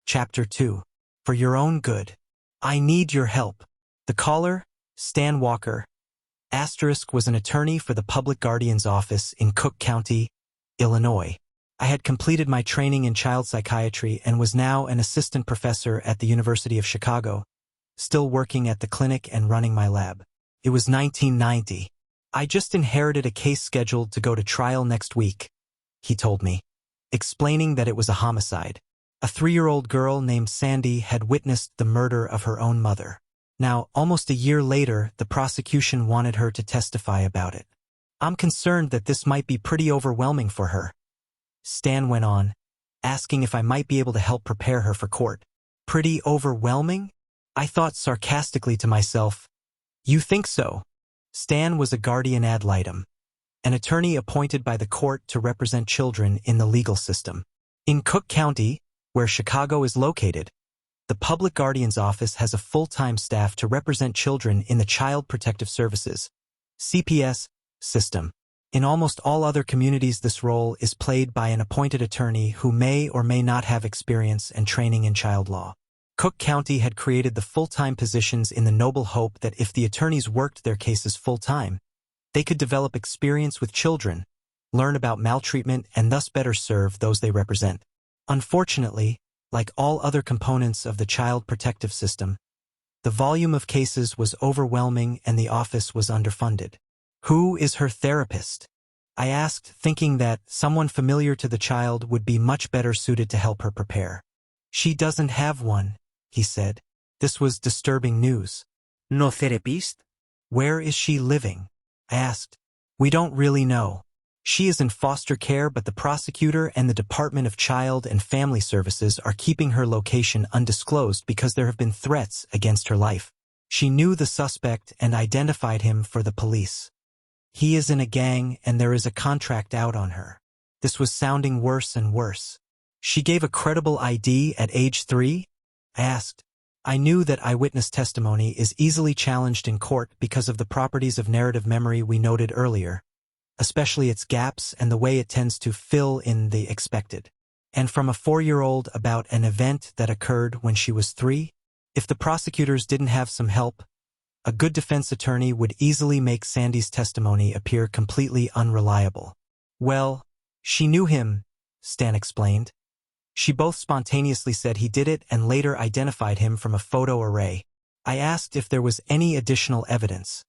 Chapter 2. For your own good. I need your help. The caller, Stan Walker, was an attorney for the Public Guardian's Office in Cook County, Illinois. I had completed my training in child psychiatry and was now an assistant professor at the University of Chicago, still working at the clinic and running my lab. It was 1990. I just inherited a case scheduled to go to trial next week, he told me, explaining that it was a homicide. A 3-year-old girl named Sandy had witnessed the murder of her own mother. Now, almost a year later, the prosecution wanted her to testify about it. I'm concerned that this might be pretty overwhelming for her, Stan went on, asking if I might be able to help prepare her for court. Pretty overwhelming? I thought sarcastically to myself. You think so? Stan was a guardian ad litem, an attorney appointed by the court to represent children in the legal system. In Cook County, where Chicago is located, the Public Guardian's Office has a full-time staff to represent children in the Child Protective Services, CPS, system. In almost all other communities, this role is played by an appointed attorney who may or may not have experience and training in child law. Cook County had created the full-time positions in the noble hope that if the attorneys worked their cases full-time, they could develop experience with children, learn about maltreatment, and thus better serve those they represent. Unfortunately, like all other components of the child protective system, the volume of cases was overwhelming and the office was underfunded. Who is her therapist? I asked, thinking that someone familiar to the child would be much better suited to help her prepare. She doesn't have one, he said. This was disturbing news. No therapist? Where is she living? I asked. We don't really know. She is in foster care, but the prosecutor and the Department of Child and Family Services are keeping her location undisclosed because there have been threats against her life. She knew the suspect and identified him for the police. He is in a gang and there is a contract out on her. This was sounding worse and worse. She gave a credible ID at age 3? I asked. I knew that eyewitness testimony is easily challenged in court because of the properties of narrative memory we noted earlier, especially its gaps and the way it tends to fill in the expected. And from a 4-year-old about an event that occurred when she was 3? If the prosecutors didn't have some help, a good defense attorney would easily make Sandy's testimony appear completely unreliable. Well, she knew him, Stan explained. She both spontaneously said he did it and later identified him from a photo array. I asked if there was any additional evidence,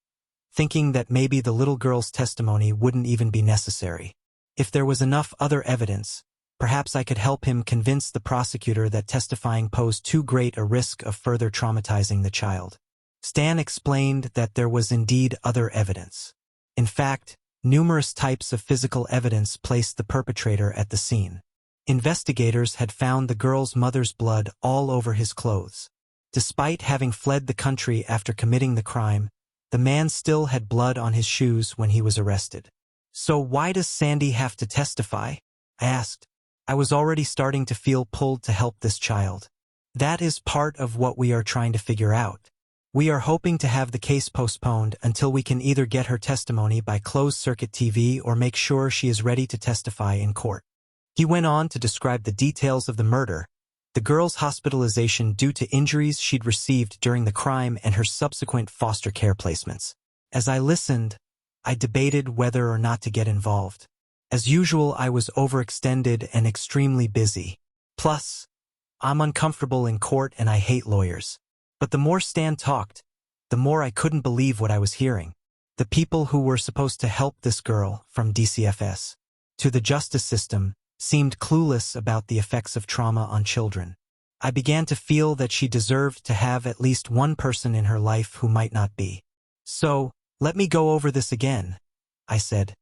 thinking that maybe the little girl's testimony wouldn't even be necessary. If there was enough other evidence, perhaps I could help him convince the prosecutor that testifying posed too great a risk of further traumatizing the child. Stan explained that there was indeed other evidence. In fact, numerous types of physical evidence placed the perpetrator at the scene. Investigators had found the girl's mother's blood all over his clothes. Despite having fled the country after committing the crime, the man still had blood on his shoes when he was arrested. So why does Sandy have to testify? I asked. I was already starting to feel pulled to help this child. That is part of what we are trying to figure out. We are hoping to have the case postponed until we can either get her testimony by closed-circuit TV or make sure she is ready to testify in court. He went on to describe the details of the murder, the girl's hospitalization due to injuries she'd received during the crime, and her subsequent foster care placements. As I listened, I debated whether or not to get involved. As usual, I was overextended and extremely busy. Plus, I'm uncomfortable in court and I hate lawyers. But the more Stan talked, the more I couldn't believe what I was hearing. The people who were supposed to help this girl, from DCFS to the justice system, seemed clueless about the effects of trauma on children. I began to feel that she deserved to have at least one person in her life who might not be. So, let me go over this again, I said.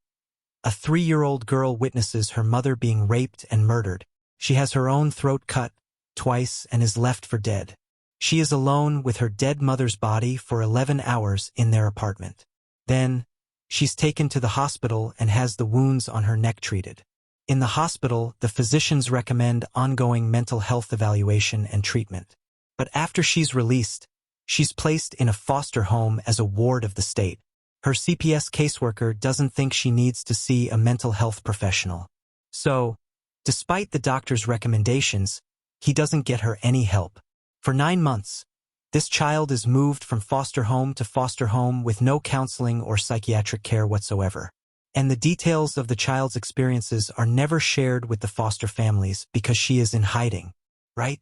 A 3-year-old girl witnesses her mother being raped and murdered. She has her own throat cut twice and is left for dead. She is alone with her dead mother's body for 11 hours in their apartment. Then, she's taken to the hospital and has the wounds on her neck treated. In the hospital, the physicians recommend ongoing mental health evaluation and treatment. But after she's released, she's placed in a foster home as a ward of the state. Her CPS caseworker doesn't think she needs to see a mental health professional. So, despite the doctor's recommendations, He doesn't get her any help. For 9 months, this child is moved from foster home to foster home with no counseling or psychiatric care whatsoever. And the details of the child's experiences are never shared with the foster families because she is in hiding. Right?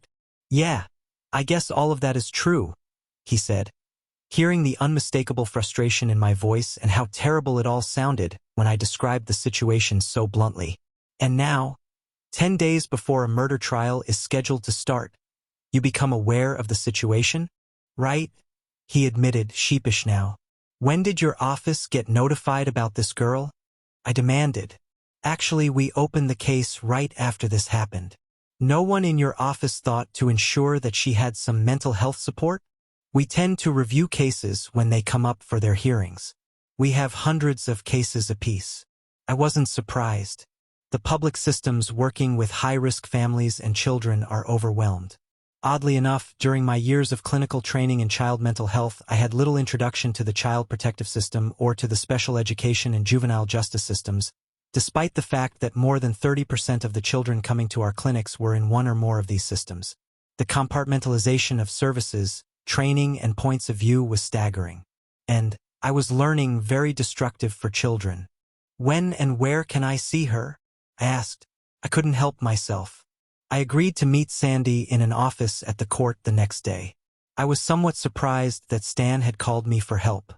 Yeah, I guess all of that is true, he said, hearing the unmistakable frustration in my voice and how terrible it all sounded when I described the situation so bluntly. And now, 10 days before a murder trial is scheduled to start, you become aware of the situation? Right? He admitted, sheepish now. When did your office get notified about this girl? I demanded. Actually, we opened the case right after this happened. No one in your office thought to ensure that she had some mental health support? We tend to review cases when they come up for their hearings. We have hundreds of cases apiece. I wasn't surprised. The public systems working with high-risk families and children are overwhelmed. Oddly enough, during my years of clinical training in child mental health, I had little introduction to the child protective system or to the special education and juvenile justice systems, despite the fact that more than 30% of the children coming to our clinics were in one or more of these systems. The compartmentalization of services, training, and points of view was staggering. And I was learning very destructive for children. When and where can I see her? I asked. I couldn't help myself. I agreed to meet Sandy in an office at the court the next day. I was somewhat surprised that Stan had called me for help.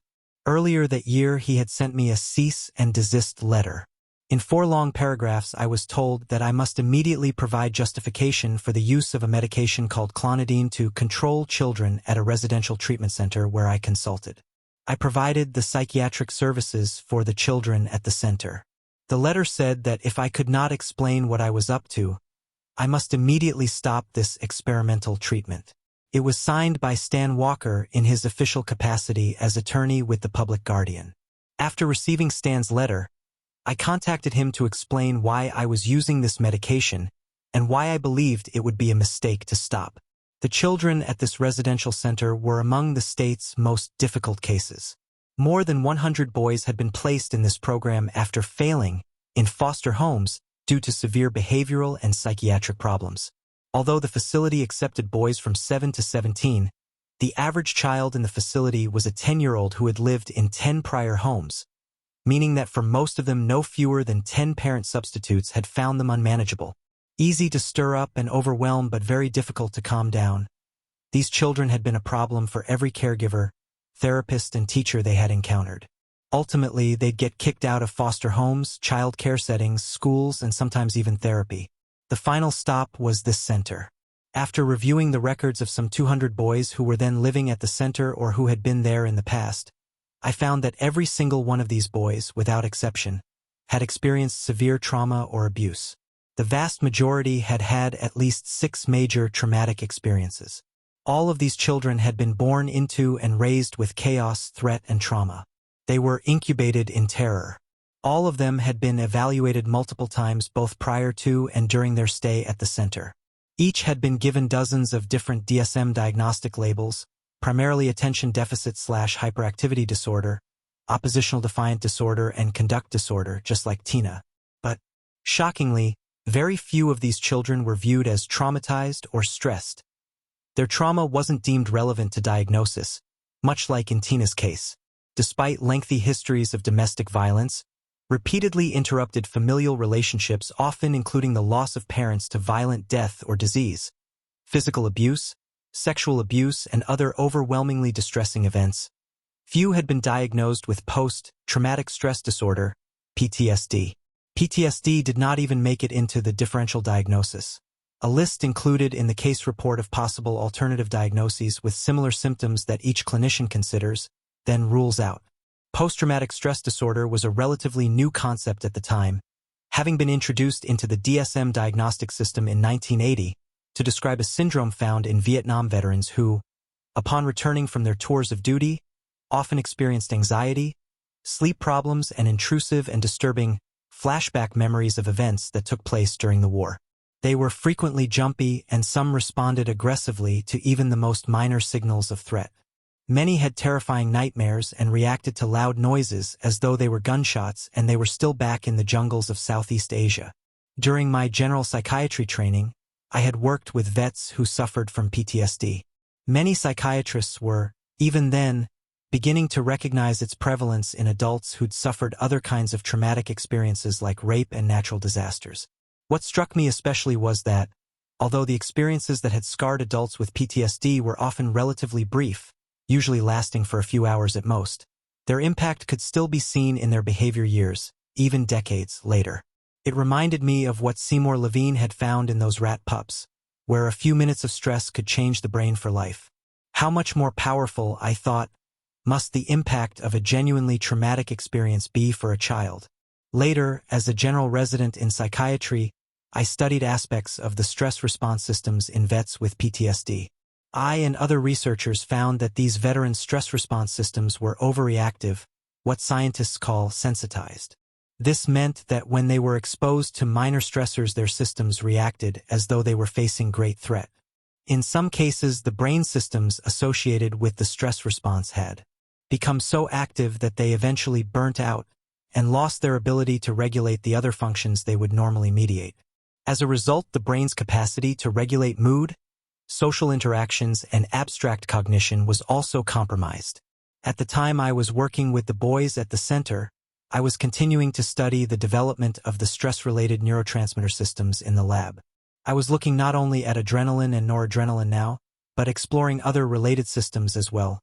Earlier that year, he had sent me a cease and desist letter. In 4 long paragraphs, I was told that I must immediately provide justification for the use of a medication called clonidine to control children at a residential treatment center where I consulted. I provided the psychiatric services for the children at the center. The letter said that if I could not explain what I was up to, I must immediately stop this experimental treatment. It was signed by Stan Walker in his official capacity as attorney with the public guardian. After receiving Stan's letter, I contacted him to explain why I was using this medication and why I believed it would be a mistake to stop. The children at this residential center were among the state's most difficult cases. More than 100 boys had been placed in this program after failing in foster homes due to severe behavioral and psychiatric problems. Although the facility accepted boys from 7 to 17, the average child in the facility was a 10-year-old who had lived in 10 prior homes, meaning that for most of them no fewer than 10 parent substitutes had found them unmanageable. Easy to stir up and overwhelm, but very difficult to calm down. These children had been a problem for every caregiver, therapist, and teacher they had encountered. Ultimately, they'd get kicked out of foster homes, child care settings, schools, and sometimes even therapy. The final stop was this center. After reviewing the records of some 200 boys who were then living at the center or who had been there in the past, I found that every single one of these boys, without exception, had experienced severe trauma or abuse. The vast majority had had at least 6 major traumatic experiences. All of these children had been born into and raised with chaos, threat, and trauma. They were incubated in terror. All of them had been evaluated multiple times both prior to and during their stay at the center. Each had been given dozens of different DSM diagnostic labels, primarily attention deficit/hyperactivity disorder, oppositional defiant disorder, and conduct disorder, just like Tina. But, shockingly, very few of these children were viewed as traumatized or stressed. Their trauma wasn't deemed relevant to diagnosis, much like in Tina's case. Despite lengthy histories of domestic violence, repeatedly interrupted familial relationships, often including the loss of parents to violent death or disease, physical abuse, sexual abuse, and other overwhelmingly distressing events, few had been diagnosed with post-traumatic stress disorder, PTSD. PTSD did not even make it into the differential diagnosis. A list included in the case report of possible alternative diagnoses with similar symptoms that each clinician considers, then rules out. Post-traumatic stress disorder was a relatively new concept at the time, having been introduced into the DSM diagnostic system in 1980 to describe a syndrome found in Vietnam veterans who, upon returning from their tours of duty, often experienced anxiety, sleep problems, and intrusive and disturbing flashback memories of events that took place during the war. They were frequently jumpy, and some responded aggressively to even the most minor signals of threat. Many had terrifying nightmares and reacted to loud noises as though they were gunshots and they were still back in the jungles of Southeast Asia. During my general psychiatry training, I had worked with vets who suffered from PTSD. Many psychiatrists were, even then, beginning to recognize its prevalence in adults who'd suffered other kinds of traumatic experiences like rape and natural disasters. What struck me especially was that, although the experiences that had scarred adults with PTSD were often relatively brief, usually lasting for a few hours at most, their impact could still be seen in their behavior years, even decades later. It reminded me of what Seymour Levine had found in those rat pups, where a few minutes of stress could change the brain for life. How much more powerful, I thought, must the impact of a genuinely traumatic experience be for a child? Later, as a general resident in psychiatry, I studied aspects of the stress response systems in vets with PTSD. I and other researchers found that these veteran stress response systems were overreactive, what scientists call sensitized. This meant that when they were exposed to minor stressors, their systems reacted as though they were facing great threat. In some cases, the brain systems associated with the stress response had become so active that they eventually burnt out and lost their ability to regulate the other functions they would normally mediate. As a result, the brain's capacity to regulate mood, social interactions, and abstract cognition was also compromised. At the time I was working with the boys at the center, I was continuing to study the development of the stress-related neurotransmitter systems in the lab. I was looking not only at adrenaline and noradrenaline now, but exploring other related systems as well.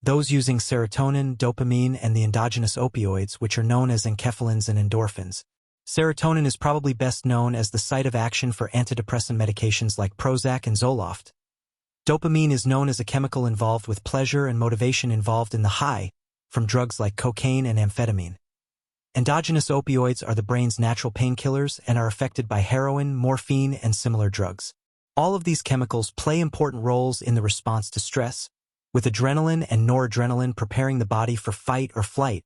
Those using serotonin, dopamine, and the endogenous opioids, which are known as enkephalins and endorphins. Serotonin is probably best known as the site of action for antidepressant medications like Prozac and Zoloft. Dopamine is known as a chemical involved with pleasure and motivation involved in the high, from drugs like cocaine and amphetamine. Endogenous opioids are the brain's natural painkillers and are affected by heroin, morphine, and similar drugs. All of these chemicals play important roles in the response to stress, with adrenaline and noradrenaline preparing the body for fight or flight,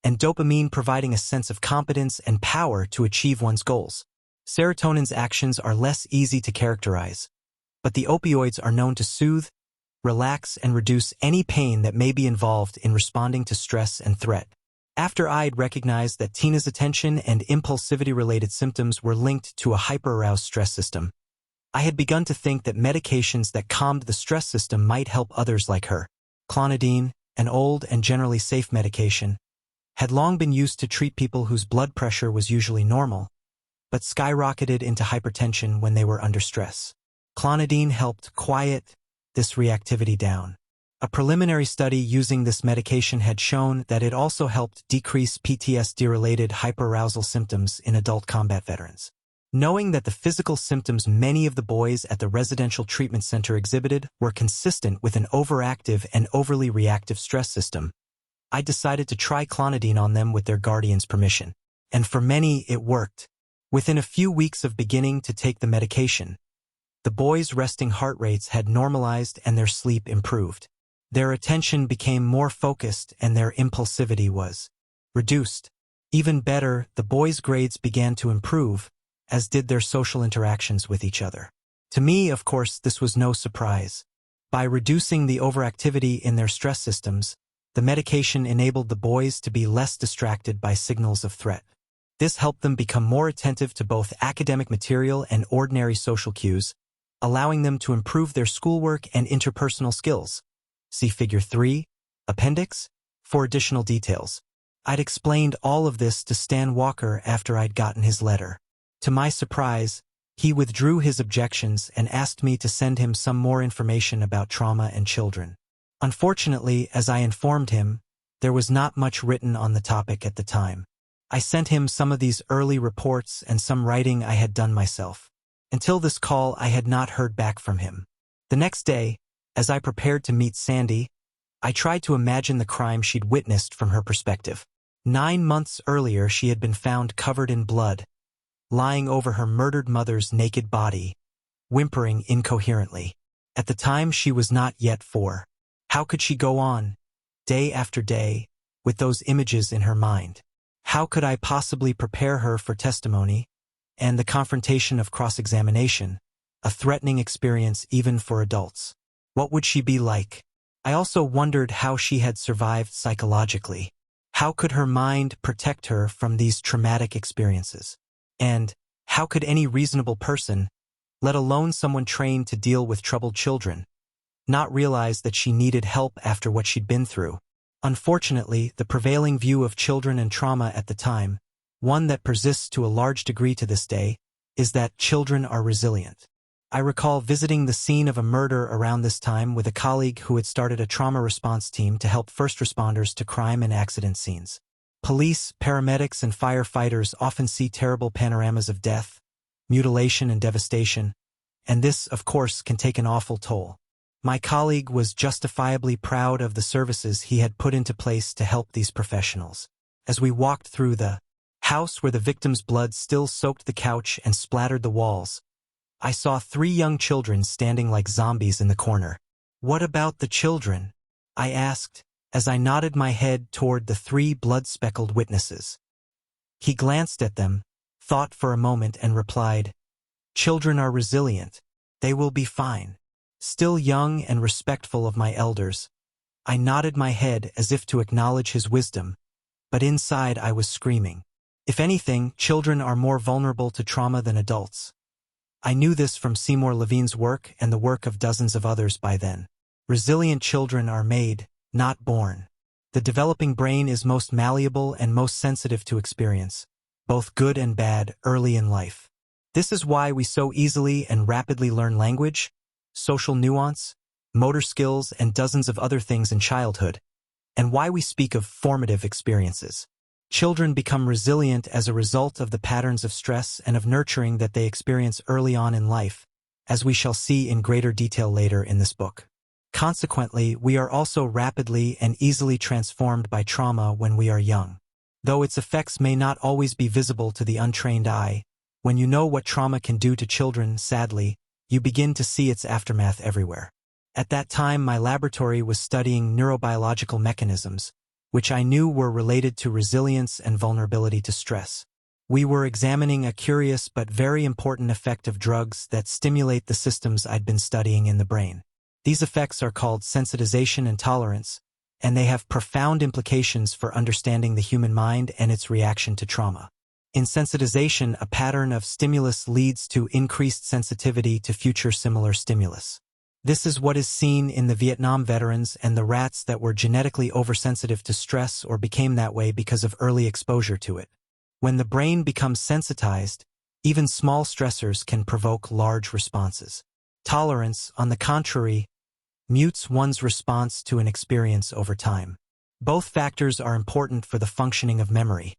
and dopamine providing a sense of competence and power to achieve one's goals. Serotonin's actions are less easy to characterize, but the opioids are known to soothe, relax, and reduce any pain that may be involved in responding to stress and threat. After I'd recognized that Tina's attention and impulsivity-related symptoms were linked to a hyper-aroused stress system, I had begun to think that medications that calmed the stress system might help others like her. Clonidine, an old and generally safe medication, had long been used to treat people whose blood pressure was usually normal, but skyrocketed into hypertension when they were under stress. Clonidine helped quiet this reactivity down. A preliminary study using this medication had shown that it also helped decrease PTSD-related hyperarousal symptoms in adult combat veterans. Knowing that the physical symptoms many of the boys at the residential treatment center exhibited were consistent with an overactive and overly reactive stress system, I decided to try clonidine on them with their guardian's permission. And for many, it worked. Within a few weeks of beginning to take the medication, the boys' resting heart rates had normalized and their sleep improved. Their attention became more focused and their impulsivity was reduced. Even better, the boys' grades began to improve, as did their social interactions with each other. To me, of course, this was no surprise. By reducing the overactivity in their stress systems, the medication enabled the boys to be less distracted by signals of threat. This helped them become more attentive to both academic material and ordinary social cues, allowing them to improve their schoolwork and interpersonal skills. See Figure 3, Appendix, for additional details. I'd explained all of this to Stan Walker after I'd gotten his letter. To my surprise, he withdrew his objections and asked me to send him some more information about trauma and children. Unfortunately, as I informed him, there was not much written on the topic at the time. I sent him some of these early reports and some writing I had done myself. Until this call, I had not heard back from him. The next day, as I prepared to meet Sandy, I tried to imagine the crime she'd witnessed from her perspective. 9 months earlier, she had been found covered in blood, lying over her murdered mother's naked body, whimpering incoherently. At the time, she was not yet 4. How could she go on, day after day, with those images in her mind? How could I possibly prepare her for testimony and the confrontation of cross-examination, a threatening experience even for adults? What would she be like? I also wondered how she had survived psychologically. How could her mind protect her from these traumatic experiences? And how could any reasonable person let alone someone trained to deal with troubled children, not realize that she needed help after what she'd been through. Unfortunately, the prevailing view of children and trauma at the time, one that persists to a large degree to this day, is that children are resilient. I recall visiting the scene of a murder around this time with a colleague who had started a trauma response team to help first responders to crime and accident scenes. Police, paramedics, and firefighters often see terrible panoramas of death, mutilation, and devastation, and this, of course, can take an awful toll. My colleague was justifiably proud of the services he had put into place to help these professionals. As we walked through the house where the victim's blood still soaked the couch and splattered the walls, I saw 3 young children standing like zombies in the corner. "What about the children?" I asked, as I nodded my head toward the 3 blood-speckled witnesses. He glanced at them, thought for a moment, and replied, "Children are resilient. They will be fine." Still young and respectful of my elders, I nodded my head as if to acknowledge his wisdom, but inside I was screaming. If anything, children are more vulnerable to trauma than adults. I knew this from Seymour Levine's work and the work of dozens of others by then. Resilient children are made, not born. The developing brain is most malleable and most sensitive to experience, both good and bad, early in life. This is why we so easily and rapidly learn language, social nuance, motor skills, and dozens of other things in childhood, and why we speak of formative experiences. Children become resilient as a result of the patterns of stress and of nurturing that they experience early on in life, as we shall see in greater detail later in this book. Consequently, we are also rapidly and easily transformed by trauma when we are young. Though its effects may not always be visible to the untrained eye, when you know what trauma can do to children, sadly, you begin to see its aftermath everywhere. At that time, my laboratory was studying neurobiological mechanisms, which I knew were related to resilience and vulnerability to stress. We were examining a curious but very important effect of drugs that stimulate the systems I'd been studying in the brain. These effects are called sensitization and tolerance, and they have profound implications for understanding the human mind and its reaction to trauma. In sensitization, a pattern of stimulus leads to increased sensitivity to future similar stimulus. This is what is seen in the Vietnam veterans and the rats that were genetically oversensitive to stress or became that way because of early exposure to it. When the brain becomes sensitized, even small stressors can provoke large responses. Tolerance, on the contrary, mutes one's response to an experience over time. Both factors are important for the functioning of memory.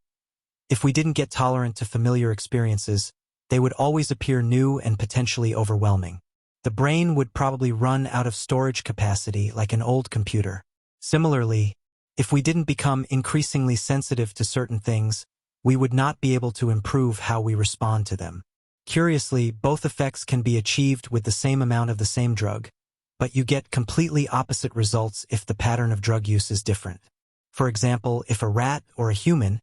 If we didn't get tolerant to familiar experiences, they would always appear new and potentially overwhelming. The brain would probably run out of storage capacity like an old computer. Similarly, if we didn't become increasingly sensitive to certain things, we would not be able to improve how we respond to them. Curiously, both effects can be achieved with the same amount of the same drug, but you get completely opposite results if the pattern of drug use is different. For example, if a rat or a human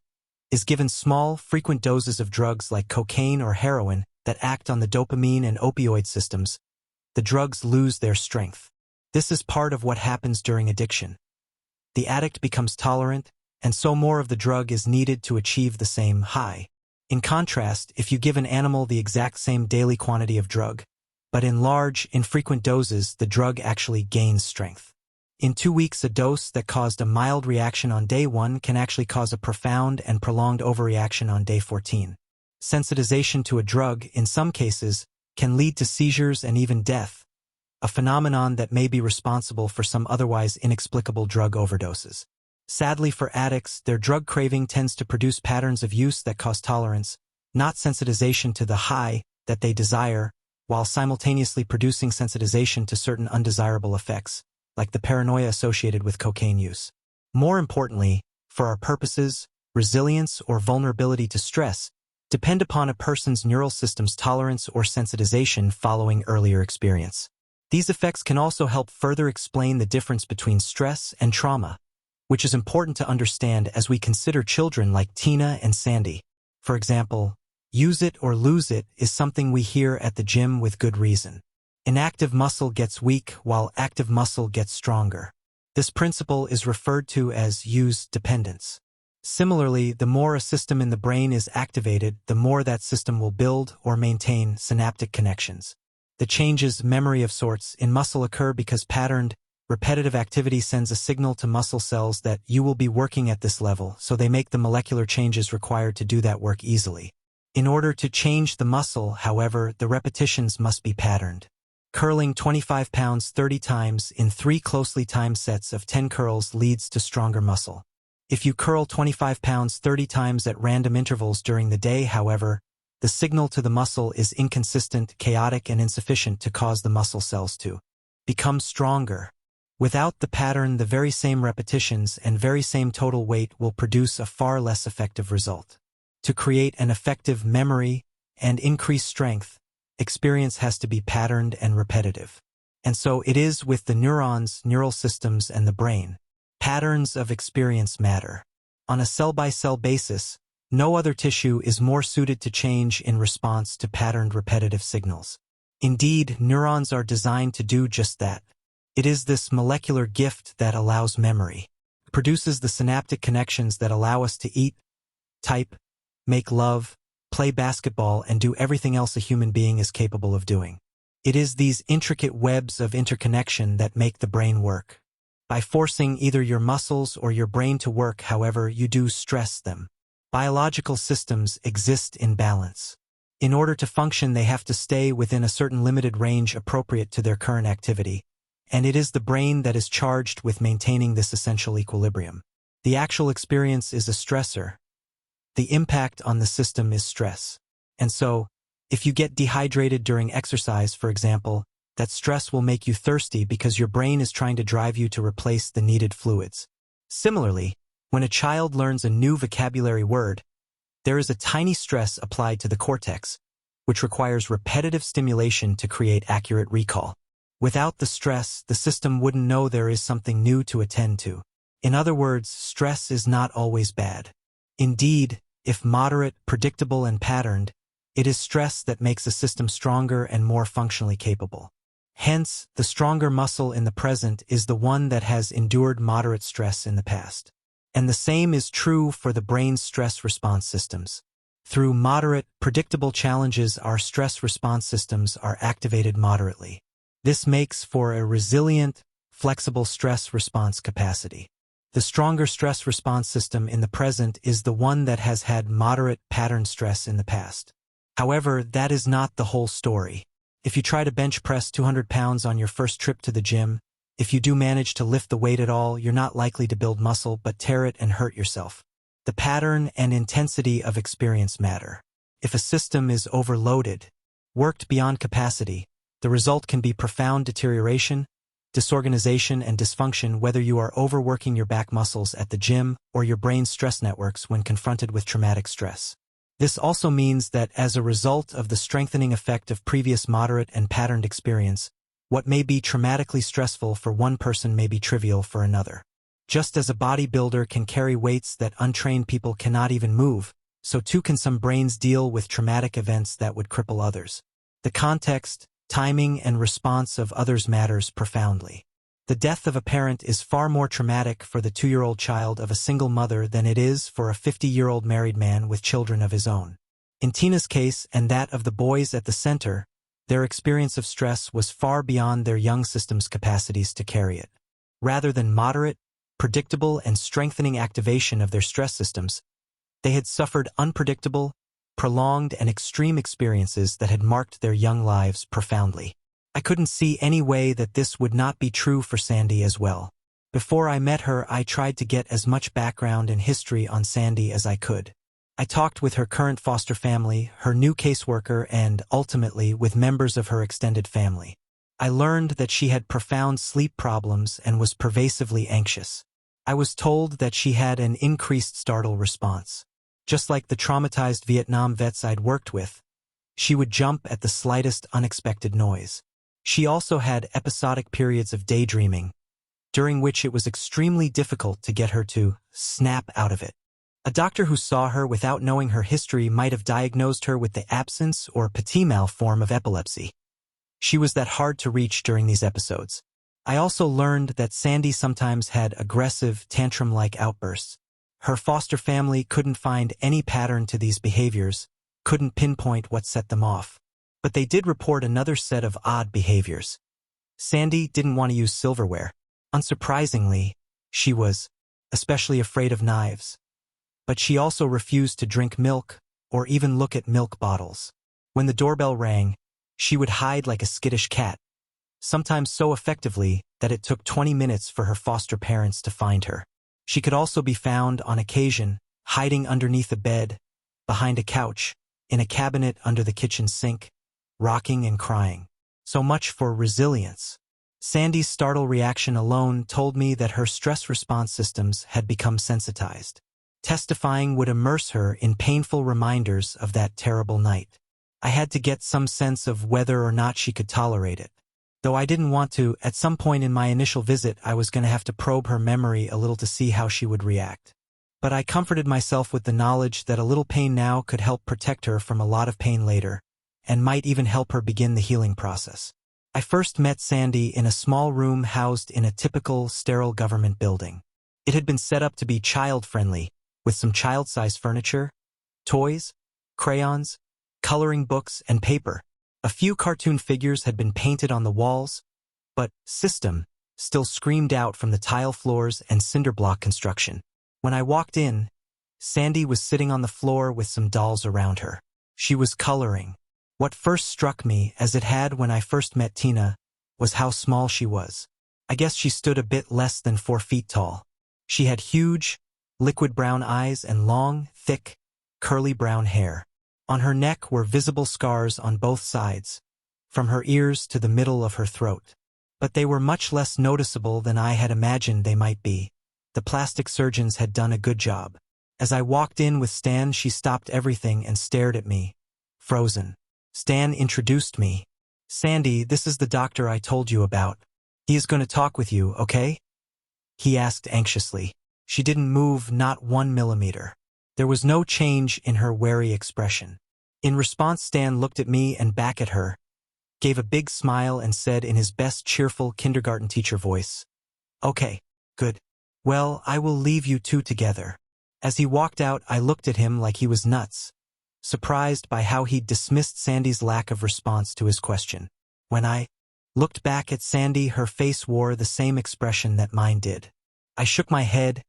is given small, frequent doses of drugs like cocaine or heroin that act on the dopamine and opioid systems, the drugs lose their strength. This is part of what happens during addiction. The addict becomes tolerant, and so more of the drug is needed to achieve the same high. In contrast, if you give an animal the exact same daily quantity of drug, but in large, infrequent doses, the drug actually gains strength. In 2 weeks, a dose that caused a mild reaction on day 1 can actually cause a profound and prolonged overreaction on day 14. Sensitization to a drug, in some cases, can lead to seizures and even death, a phenomenon that may be responsible for some otherwise inexplicable drug overdoses. Sadly for addicts, their drug craving tends to produce patterns of use that cause tolerance, not sensitization to the high that they desire, while simultaneously producing sensitization to certain undesirable effects, like the paranoia associated with cocaine use. More importantly, for our purposes, resilience or vulnerability to stress depend upon a person's neural system's tolerance or sensitization following earlier experience. These effects can also help further explain the difference between stress and trauma, which is important to understand as we consider children like Tina and Sandy. For example, use it or lose it is something we hear at the gym with good reason. Inactive muscle gets weak while active muscle gets stronger. This principle is referred to as use dependence. Similarly, the more a system in the brain is activated, the more that system will build or maintain synaptic connections. The changes, memory of sorts, in muscle occur because patterned, repetitive activity sends a signal to muscle cells that you will be working at this level, so they make the molecular changes required to do that work easily. In order to change the muscle, however, the repetitions must be patterned. Curling 25 pounds 30 times in 3 closely timed sets of 10 curls leads to stronger muscle. If you curl 25 pounds 30 times at random intervals during the day, however, the signal to the muscle is inconsistent, chaotic, and insufficient to cause the muscle cells to become stronger. Without the pattern, the very same repetitions and very same total weight will produce a far less effective result. To create an effective memory and increase strength, experience has to be patterned and repetitive. And so it is with the neurons, neural systems, and the brain. Patterns of experience matter. On a cell-by-cell basis, no other tissue is more suited to change in response to patterned repetitive signals. Indeed, neurons are designed to do just that. It is this molecular gift that allows memory, produces the synaptic connections that allow us to eat, type, make love, play basketball, and do everything else a human being is capable of doing. It is these intricate webs of interconnection that make the brain work. By forcing either your muscles or your brain to work, however, you do stress them. Biological systems exist in balance. In order to function, they have to stay within a certain limited range appropriate to their current activity, and it is the brain that is charged with maintaining this essential equilibrium. The actual experience is a stressor. The impact on the system is stress. And so, if you get dehydrated during exercise, for example, that stress will make you thirsty because your brain is trying to drive you to replace the needed fluids. Similarly, when a child learns a new vocabulary word, there is a tiny stress applied to the cortex, which requires repetitive stimulation to create accurate recall. Without the stress, the system wouldn't know there is something new to attend to. In other words, stress is not always bad. Indeed, if moderate, predictable, and patterned, it is stress that makes a system stronger and more functionally capable. Hence, the stronger muscle in the present is the one that has endured moderate stress in the past. And the same is true for the brain's stress response systems. Through moderate, predictable challenges, our stress response systems are activated moderately. This makes for a resilient, flexible stress response capacity. The stronger stress response system in the present is the one that has had moderate, patterned stress in the past. However, that is not the whole story. If you try to bench press 200 pounds on your first trip to the gym, if you do manage to lift the weight at all, you're not likely to build muscle but tear it and hurt yourself. The pattern and intensity of experience matter. If a system is overloaded, worked beyond capacity, the result can be profound deterioration, disorganization, and dysfunction, whether you are overworking your back muscles at the gym or your brain's stress networks when confronted with traumatic stress. This also means that as a result of the strengthening effect of previous moderate and patterned experience, what may be traumatically stressful for one person may be trivial for another. Just as a bodybuilder can carry weights that untrained people cannot even move, so too can some brains deal with traumatic events that would cripple others. The context, timing, and response of others matters profoundly. The death of a parent is far more traumatic for the 2-year-old child of a single mother than it is for a 50-year-old married man with children of his own. In Tina's case and that of the boys at the center, their experience of stress was far beyond their young system's capacities to carry it. Rather than moderate, predictable, and strengthening activation of their stress systems, they had suffered unpredictable, prolonged, and extreme experiences that had marked their young lives profoundly. I couldn't see any way that this would not be true for Sandy as well. Before I met her, I tried to get as much background and history on Sandy as I could. I talked with her current foster family, her new caseworker, and, ultimately, with members of her extended family. I learned that she had profound sleep problems and was pervasively anxious. I was told that she had an increased startle response. Just like the traumatized Vietnam vets I'd worked with, she would jump at the slightest unexpected noise. She also had episodic periods of daydreaming, during which it was extremely difficult to get her to snap out of it. A doctor who saw her without knowing her history might have diagnosed her with the absence or petit mal form of epilepsy. She was that hard to reach during these episodes. I also learned that Sandy sometimes had aggressive, tantrum-like outbursts. Her foster family couldn't find any pattern to these behaviors, couldn't pinpoint what set them off. But they did report another set of odd behaviors. Sandy didn't want to use silverware. Unsurprisingly, she was especially afraid of knives. But she also refused to drink milk or even look at milk bottles. When the doorbell rang, she would hide like a skittish cat, sometimes so effectively that it took 20 minutes for her foster parents to find her. She could also be found, on occasion, hiding underneath a bed, behind a couch, in a cabinet under the kitchen sink, rocking and crying. So much for resilience. Sandy's startle reaction alone told me that her stress response systems had become sensitized. Testifying would immerse her in painful reminders of that terrible night. I had to get some sense of whether or not she could tolerate it. Though I didn't want to, at some point in my initial visit I was going to have to probe her memory a little to see how she would react. But I comforted myself with the knowledge that a little pain now could help protect her from a lot of pain later, and might even help her begin the healing process. I first met Sandy in a small room housed in a typical, sterile government building. It had been set up to be child-friendly, with some child-sized furniture, toys, crayons, coloring books, and paper. A few cartoon figures had been painted on the walls, but system still screamed out from the tile floors and cinder block construction. When I walked in, Sandy was sitting on the floor with some dolls around her. She was coloring. What first struck me, as it had when I first met Tina, was how small she was. I guess she stood a bit less than 4 feet tall. She had huge, liquid brown eyes and long, thick, curly brown hair. On her neck were visible scars on both sides, from her ears to the middle of her throat. But they were much less noticeable than I had imagined they might be. The plastic surgeons had done a good job. As I walked in with Stan, she stopped everything and stared at me, frozen. Stan introduced me. "Sandy, this is the doctor I told you about. He is going to talk with you, okay?" He asked anxiously. She didn't move, not 1 millimeter. There was no change in her wary expression. In response, Stan looked at me and back at her, gave a big smile and said in his best cheerful kindergarten teacher voice, "Okay, good. Well, I will leave you two together." As he walked out, I looked at him like he was nuts, surprised by how he'd dismissed Sandy's lack of response to his question. When I looked back at Sandy, her face wore the same expression that mine did. I shook my head,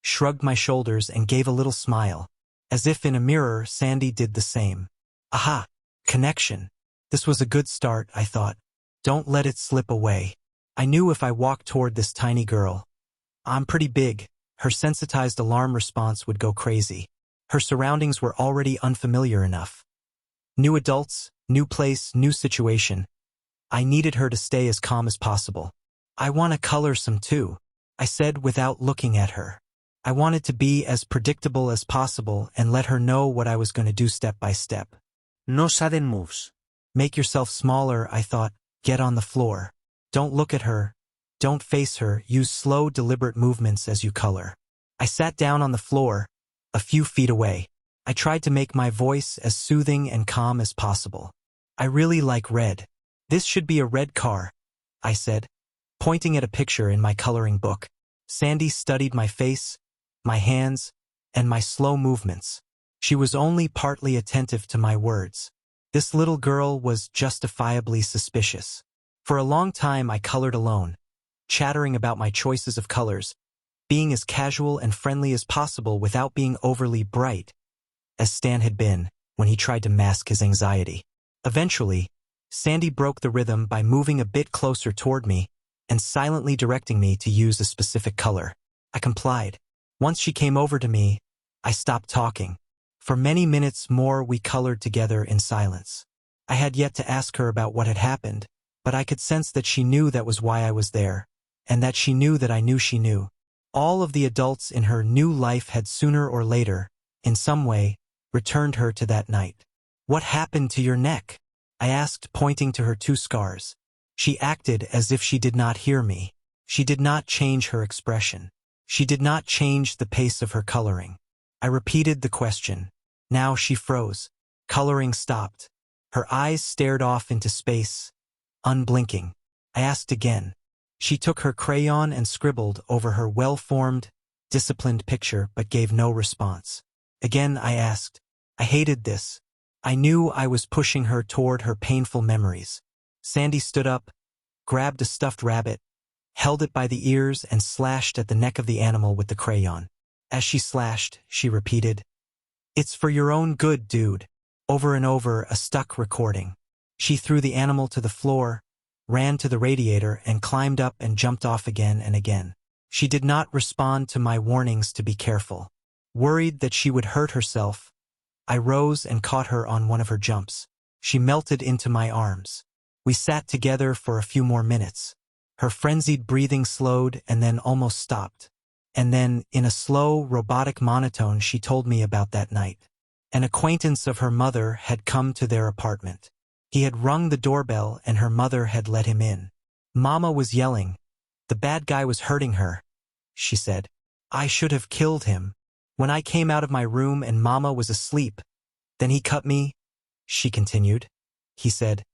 shrugged my shoulders, and gave a little smile. As if in a mirror, Sandy did the same. Aha! Connection. This was a good start, I thought. Don't let it slip away. I knew if I walked toward this tiny girl, I'm pretty big, her sensitized alarm response would go crazy. Her surroundings were already unfamiliar enough. New adults, new place, new situation. I needed her to stay as calm as possible. "I want to color some too," I said without looking at her. I wanted to be as predictable as possible and let her know what I was going to do step by step. No sudden moves. Make yourself smaller, I thought. Get on the floor. Don't look at her. Don't face her. Use slow, deliberate movements as you color. I sat down on the floor, a few feet away. I tried to make my voice as soothing and calm as possible. "I really like red. This should be a red car," I said, pointing at a picture in my coloring book. Sandy studied my face, my hands, and my slow movements. She was only partly attentive to my words. This little girl was justifiably suspicious. For a long time I colored alone, chattering about my choices of colors, being as casual and friendly as possible without being overly bright, as Stan had been when he tried to mask his anxiety. Eventually, Sandy broke the rhythm by moving a bit closer toward me and silently directing me to use a specific color. I complied. Once she came over to me, I stopped talking. For many minutes more we colored together in silence. I had yet to ask her about what had happened, but I could sense that she knew that was why I was there, and that she knew that I knew she knew. All of the adults in her new life had sooner or later, in some way, returned her to that night. "What happened to your neck?" I asked, pointing to her 2 scars. She acted as if she did not hear me. She did not change her expression. She did not change the pace of her coloring. I repeated the question. Now she froze. Coloring stopped. Her eyes stared off into space, unblinking. I asked again. She took her crayon and scribbled over her well-formed, disciplined picture but gave no response. Again I asked. I hated this. I knew I was pushing her toward her painful memories. Sandy stood up, grabbed a stuffed rabbit, held it by the ears and slashed at the neck of the animal with the crayon. As she slashed, she repeated, "It's for your own good, dude," over and over, a stuck recording. She threw the animal to the floor, ran to the radiator and climbed up and jumped off again and again. She did not respond to my warnings to be careful. Worried that she would hurt herself, I rose and caught her on one of her jumps. She melted into my arms. We sat together for a few more minutes. Her frenzied breathing slowed and then almost stopped. And then, in a slow, robotic monotone, she told me about that night. An acquaintance of her mother had come to their apartment. He had rung the doorbell and her mother had let him in. Mama was yelling. "The bad guy was hurting her," she said. "I should have killed him. When I came out of my room and Mama was asleep, then he cut me," she continued. He said,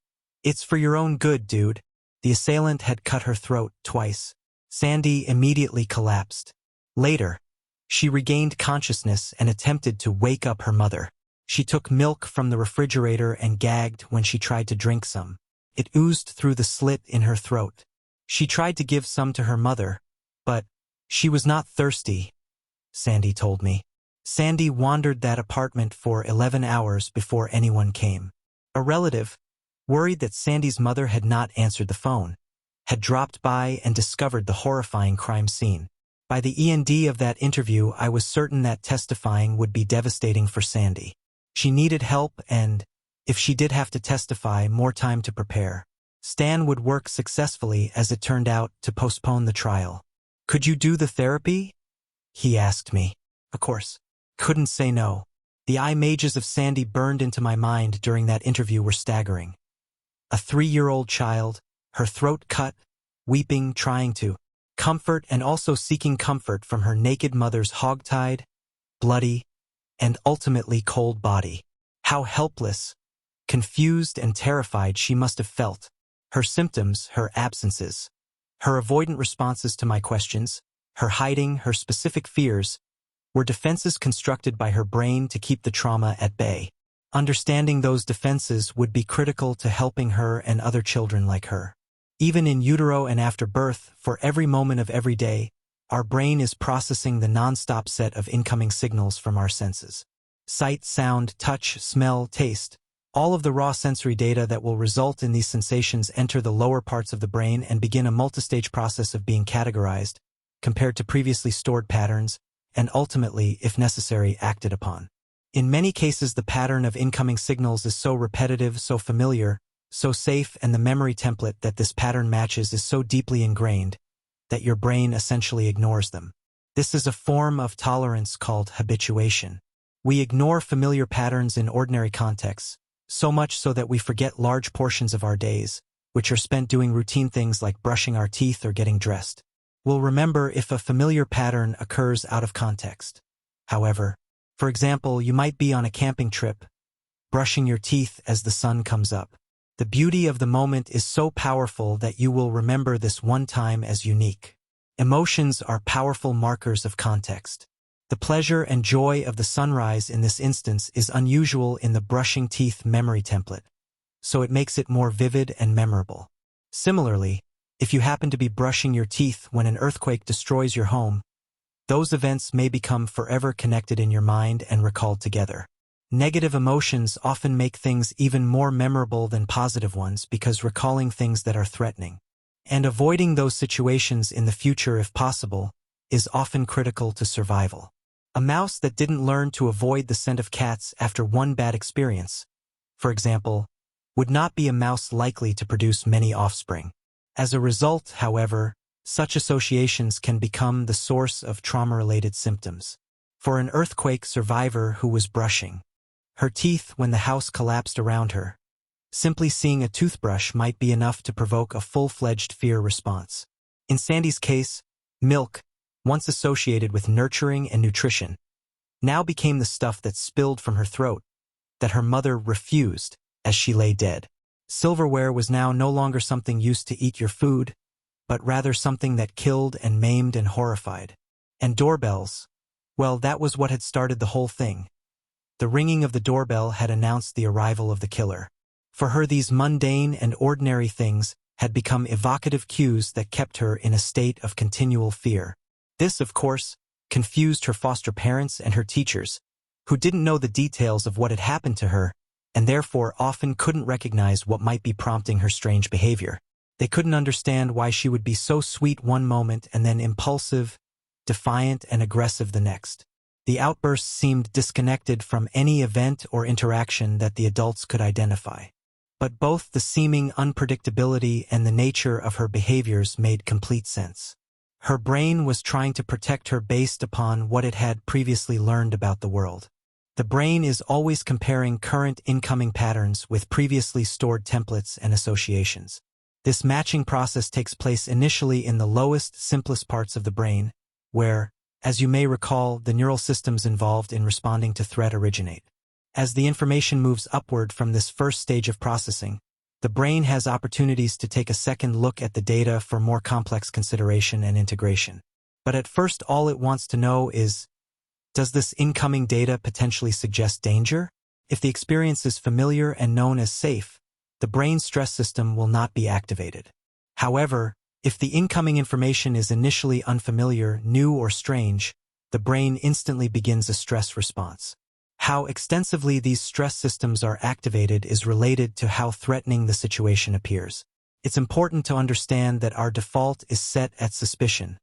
"It's for your own good, dude." The assailant had cut her throat twice. Sandy immediately collapsed. Later, she regained consciousness and attempted to wake up her mother. She took milk from the refrigerator and gagged when she tried to drink some. It oozed through the slit in her throat. She tried to give some to her mother, but she was not thirsty, Sandy told me. Sandy wandered that apartment for 11 hours before anyone came. A relative, worried that Sandy's mother had not answered the phone, had dropped by and discovered the horrifying crime scene. By the end of that interview, I was certain that testifying would be devastating for Sandy. She needed help and, if she did have to testify, more time to prepare. Stan would work successfully, as it turned out, to postpone the trial. "Could you do the therapy?" he asked me. Of course. Couldn't say no. The images of Sandy burned into my mind during that interview were staggering. A 3-year-old child, her throat cut, weeping, trying to comfort and also seeking comfort from her naked mother's hogtied, bloody, and ultimately cold body. How helpless, confused, and terrified she must have felt. Her symptoms, her absences, her avoidant responses to my questions, her hiding, her specific fears, were defenses constructed by her brain to keep the trauma at bay. Understanding those defenses would be critical to helping her and other children like her. Even in utero and after birth, for every moment of every day, our brain is processing the non-stop set of incoming signals from our senses. Sight, sound, touch, smell, taste. All of the raw sensory data that will result in these sensations enter the lower parts of the brain and begin a multistage process of being categorized, compared to previously stored patterns, and ultimately, if necessary, acted upon. In many cases, the pattern of incoming signals is so repetitive, so familiar, so safe, and the memory template that this pattern matches is so deeply ingrained that your brain essentially ignores them. This is a form of tolerance called habituation. We ignore familiar patterns in ordinary contexts, so much so that we forget large portions of our days, which are spent doing routine things like brushing our teeth or getting dressed. We'll remember if a familiar pattern occurs out of context. However, for example, you might be on a camping trip, brushing your teeth as the sun comes up. The beauty of the moment is so powerful that you will remember this one time as unique. Emotions are powerful markers of context. The pleasure and joy of the sunrise in this instance is unusual in the brushing teeth memory template, so it makes it more vivid and memorable. Similarly, if you happen to be brushing your teeth when an earthquake destroys your home, those events may become forever connected in your mind and recalled together. Negative emotions often make things even more memorable than positive ones because recalling things that are threatening and avoiding those situations in the future if possible is often critical to survival. A mouse that didn't learn to avoid the scent of cats after one bad experience, for example, would not be a mouse likely to produce many offspring. As a result, however, such associations can become the source of trauma-related symptoms. For an earthquake survivor who was brushing her teeth when the house collapsed around her, simply seeing a toothbrush might be enough to provoke a full-fledged fear response. In Sandy's case, milk, once associated with nurturing and nutrition, now became the stuff that spilled from her throat, that her mother refused as she lay dead. Silverware was now no longer something used to eat your food, but rather something that killed and maimed and horrified. And doorbells, well, that was what had started the whole thing. The ringing of the doorbell had announced the arrival of the killer. For her, these mundane and ordinary things had become evocative cues that kept her in a state of continual fear. This, of course, confused her foster parents and her teachers, who didn't know the details of what had happened to her, and therefore often couldn't recognize what might be prompting her strange behavior. They couldn't understand why she would be so sweet one moment and then impulsive, defiant, and aggressive the next. The outbursts seemed disconnected from any event or interaction that the adults could identify. But both the seeming unpredictability and the nature of her behaviors made complete sense. Her brain was trying to protect her based upon what it had previously learned about the world. The brain is always comparing current incoming patterns with previously stored templates and associations. This matching process takes place initially in the lowest, simplest parts of the brain, where, as you may recall, the neural systems involved in responding to threat originate. As the information moves upward from this first stage of processing, the brain has opportunities to take a second look at the data for more complex consideration and integration. But at first, all it wants to know is, does this incoming data potentially suggest danger? If the experience is familiar and known as safe, the brain's stress system will not be activated. However, if the incoming information is initially unfamiliar, new, or strange, the brain instantly begins a stress response. How extensively these stress systems are activated is related to how threatening the situation appears. It's important to understand that our default is set at suspicion,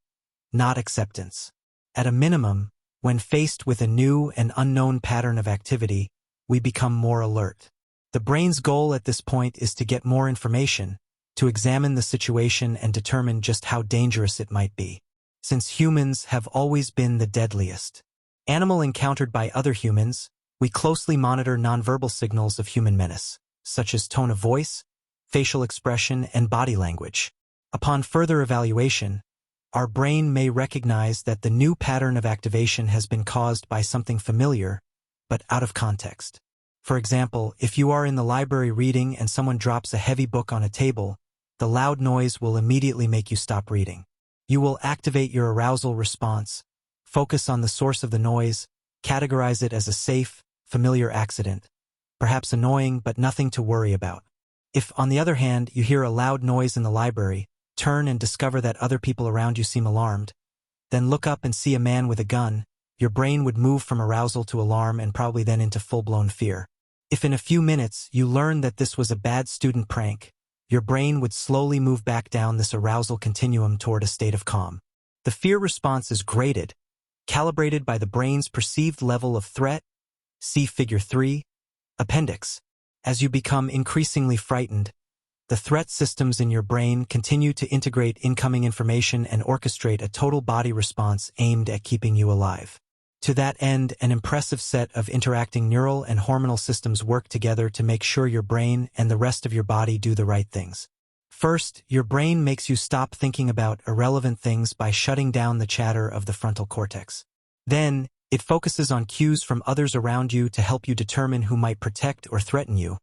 not acceptance. At a minimum, when faced with a new and unknown pattern of activity, we become more alert. The brain's goal at this point is to get more information, to examine the situation and determine just how dangerous it might be. Since humans have always been the deadliest animal encountered by other humans, we closely monitor nonverbal signals of human menace, such as tone of voice, facial expression, and body language. Upon further evaluation, our brain may recognize that the new pattern of activation has been caused by something familiar, but out of context. For example, if you are in the library reading and someone drops a heavy book on a table, the loud noise will immediately make you stop reading. You will activate your arousal response, focus on the source of the noise, categorize it as a safe, familiar accident, perhaps annoying but nothing to worry about. If, on the other hand, you hear a loud noise in the library, turn and discover that other people around you seem alarmed, then look up and see a man with a gun, your brain would move from arousal to alarm and probably then into full-blown fear. If in a few minutes you learn that this was a bad student prank, your brain would slowly move back down this arousal continuum toward a state of calm. The fear response is graded, calibrated by the brain's perceived level of threat. See Figure 3, Appendix. As you become increasingly frightened, the threat systems in your brain continue to integrate incoming information and orchestrate a total body response aimed at keeping you alive. To that end, an impressive set of interacting neural and hormonal systems work together to make sure your brain and the rest of your body do the right things. First, your brain makes you stop thinking about irrelevant things by shutting down the chatter of the frontal cortex. Then, it focuses on cues from others around you to help you determine who might protect or threaten you,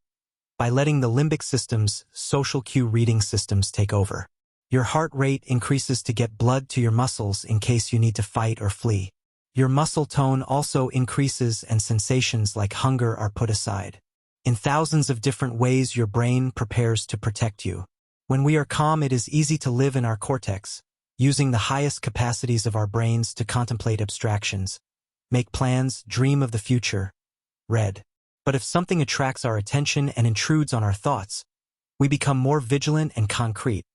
by letting the limbic system's social cue reading systems take over. Your heart rate increases to get blood to your muscles in case you need to fight or flee. Your muscle tone also increases and sensations like hunger are put aside. In thousands of different ways, your brain prepares to protect you. When we are calm, it is easy to live in our cortex, using the highest capacities of our brains to contemplate abstractions, make plans, dream of the future. Red. But if something attracts our attention and intrudes on our thoughts, we become more vigilant and concrete,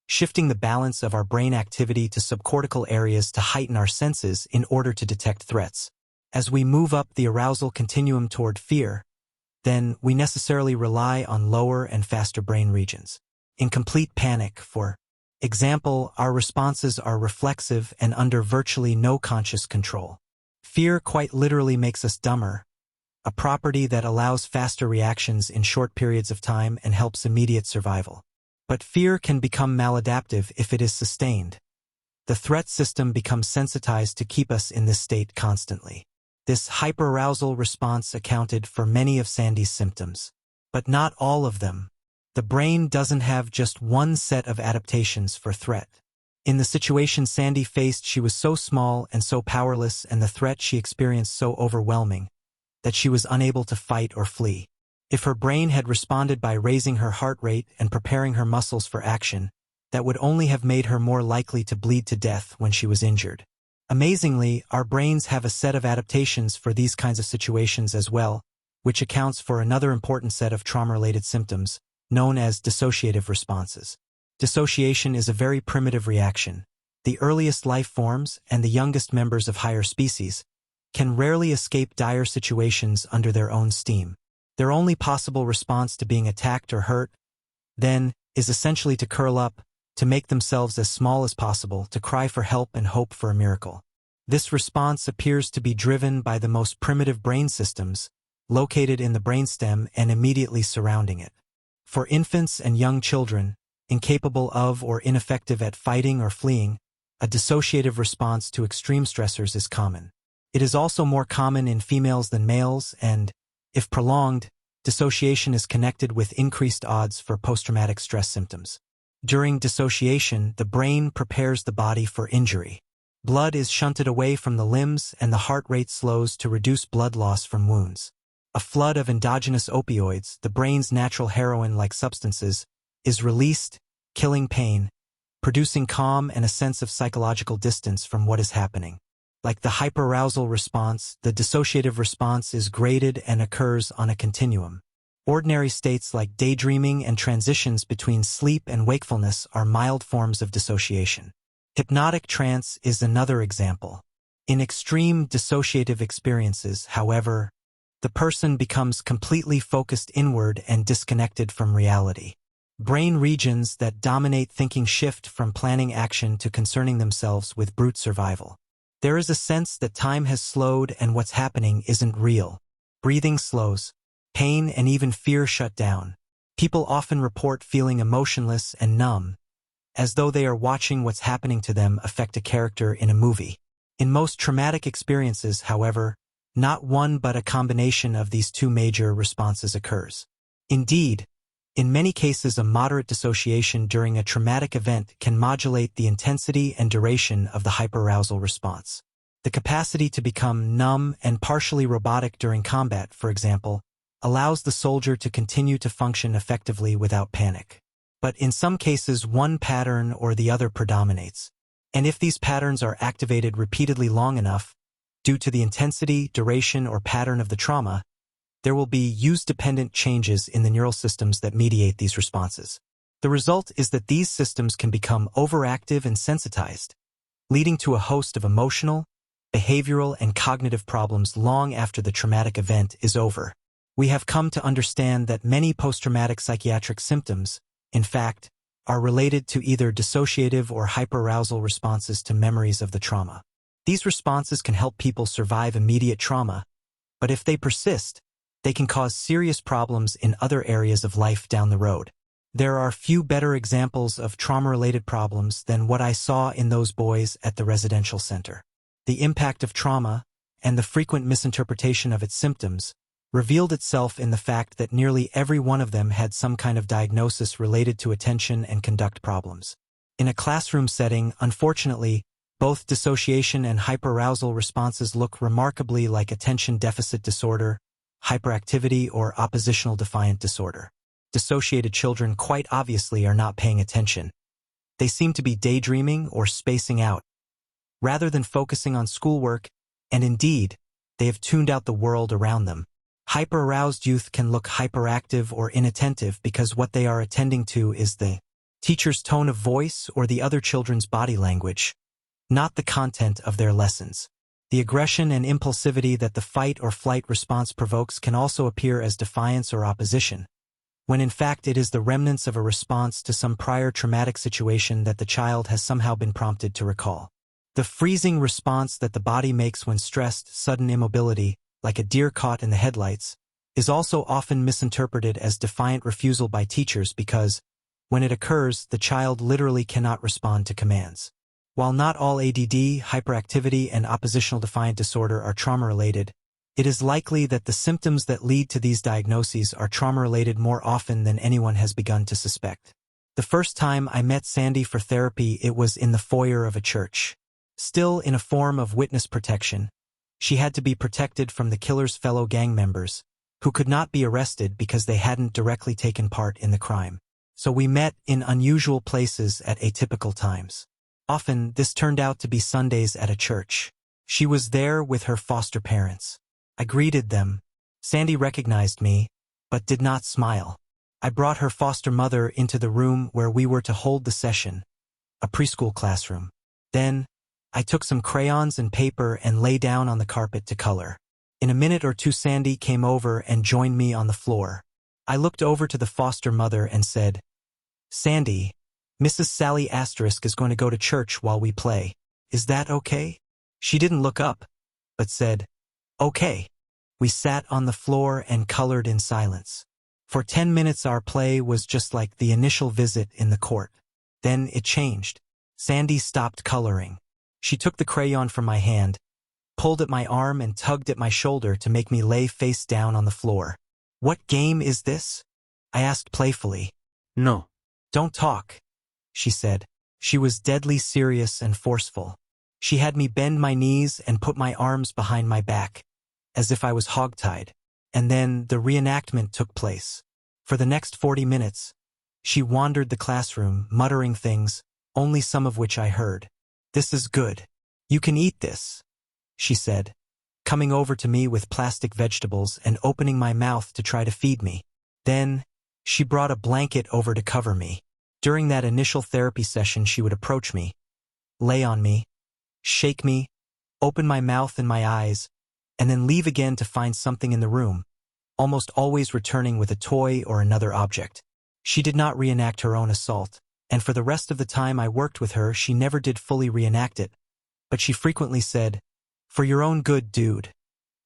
shifting the balance of our brain activity to subcortical areas to heighten our senses in order to detect threats. As we move up the arousal continuum toward fear, then we necessarily rely on lower and faster brain regions. In complete panic, for example, our responses are reflexive and under virtually no conscious control. Fear quite literally makes us dumber, a property that allows faster reactions in short periods of time and helps immediate survival. But fear can become maladaptive if it is sustained. The threat system becomes sensitized to keep us in this state constantly. This hyperarousal response accounted for many of Sandy's symptoms, but not all of them. The brain doesn't have just one set of adaptations for threat. In the situation Sandy faced, she was so small and so powerless, and the threat she experienced so overwhelming, that she was unable to fight or flee. If her brain had responded by raising her heart rate and preparing her muscles for action, that would only have made her more likely to bleed to death when she was injured. Amazingly, our brains have a set of adaptations for these kinds of situations as well, which accounts for another important set of trauma-related symptoms, known as dissociative responses. Dissociation is a very primitive reaction. The earliest life forms and the youngest members of higher species can rarely escape dire situations under their own steam. Their only possible response to being attacked or hurt, then, is essentially to curl up, to make themselves as small as possible, to cry for help and hope for a miracle. This response appears to be driven by the most primitive brain systems, located in the brainstem and immediately surrounding it. For infants and young children, incapable of or ineffective at fighting or fleeing, a dissociative response to extreme stressors is common. It is also more common in females than males and, if prolonged, dissociation is connected with increased odds for post-traumatic stress symptoms. During dissociation, the brain prepares the body for injury. Blood is shunted away from the limbs and the heart rate slows to reduce blood loss from wounds. A flood of endogenous opioids, the brain's natural heroin-like substances, is released, killing pain, producing calm and a sense of psychological distance from what is happening. Like the hyperarousal response, the dissociative response is graded and occurs on a continuum. Ordinary states like daydreaming and transitions between sleep and wakefulness are mild forms of dissociation. Hypnotic trance is another example. In extreme dissociative experiences, however, the person becomes completely focused inward and disconnected from reality. Brain regions that dominate thinking shift from planning action to concerning themselves with brute survival. There is a sense that time has slowed and what's happening isn't real. Breathing slows. Pain and even fear shut down. People often report feeling emotionless and numb, as though they are watching what's happening to them affect a character in a movie. In most traumatic experiences, however, not one but a combination of these two major responses occurs. Indeed, in many cases a moderate dissociation during a traumatic event can modulate the intensity and duration of the hyperarousal response. The capacity to become numb and partially robotic during combat, for example, allows the soldier to continue to function effectively without panic. But in some cases one pattern or the other predominates. And if these patterns are activated repeatedly long enough, due to the intensity, duration, or pattern of the trauma, there will be use-dependent changes in the neural systems that mediate these responses. The result is that these systems can become overactive and sensitized, leading to a host of emotional, behavioral, and cognitive problems long after the traumatic event is over. We have come to understand that many post-traumatic psychiatric symptoms, in fact, are related to either dissociative or hyperarousal responses to memories of the trauma. These responses can help people survive immediate trauma, but if they persist, they can cause serious problems in other areas of life down the road. There are few better examples of trauma-related problems than what I saw in those boys at the residential center. The impact of trauma, and the frequent misinterpretation of its symptoms, revealed itself in the fact that nearly every one of them had some kind of diagnosis related to attention and conduct problems. In a classroom setting, unfortunately, both dissociation and hyperarousal responses look remarkably like attention deficit disorder, hyperactivity, or oppositional defiant disorder. Dissociated children quite obviously are not paying attention. They seem to be daydreaming or spacing out, rather than focusing on schoolwork, and indeed, they have tuned out the world around them. Hyperaroused youth can look hyperactive or inattentive because what they are attending to is the teacher's tone of voice or the other children's body language, not the content of their lessons. The aggression and impulsivity that the fight or flight response provokes can also appear as defiance or opposition, when in fact it is the remnants of a response to some prior traumatic situation that the child has somehow been prompted to recall. The freezing response that the body makes when stressed, sudden immobility, like a deer caught in the headlights, is also often misinterpreted as defiant refusal by teachers because, when it occurs, the child literally cannot respond to commands. While not all ADD, hyperactivity, and oppositional defiant disorder are trauma-related, it is likely that the symptoms that lead to these diagnoses are trauma-related more often than anyone has begun to suspect. The first time I met Sandy for therapy, it was in the foyer of a church. Still in a form of witness protection, She had to be protected from the killer's fellow gang members, who could not be arrested because they hadn't directly taken part in the crime. So we met in unusual places at atypical times. Often, this turned out to be Sundays at a church. She was there with her foster parents. I greeted them. Sandy recognized me, but did not smile. I brought her foster mother into the room where we were to hold the session, a preschool classroom. Then, I took some crayons and paper and lay down on the carpet to color. In a minute or two, Sandy came over and joined me on the floor. I looked over to the foster mother and said, "Sandy, Mrs. Sally Asterisk is going to go to church while we play. Is that okay?" She didn't look up, but said, "Okay." We sat on the floor and colored in silence. For 10 minutes our play was just like the initial visit in the court. Then it changed. Sandy stopped coloring. She took the crayon from my hand, pulled at my arm and tugged at my shoulder to make me lay face down on the floor. "What game is this?" I asked playfully. No. "Don't talk," she said. She was deadly serious and forceful. She had me bend my knees and put my arms behind my back, as if I was hogtied. And then the reenactment took place. For the next 40 minutes, she wandered the classroom, muttering things, only some of which I heard. "This is good. You can eat this," she said, coming over to me with plastic vegetables and opening my mouth to try to feed me. Then, she brought a blanket over to cover me. During that initial therapy session, she would approach me, lay on me, shake me, open my mouth and my eyes, and then leave again to find something in the room, almost always returning with a toy or another object. She did not reenact her own assault, and for the rest of the time I worked with her, she never did fully reenact it, but she frequently said, "For your own good, dude,"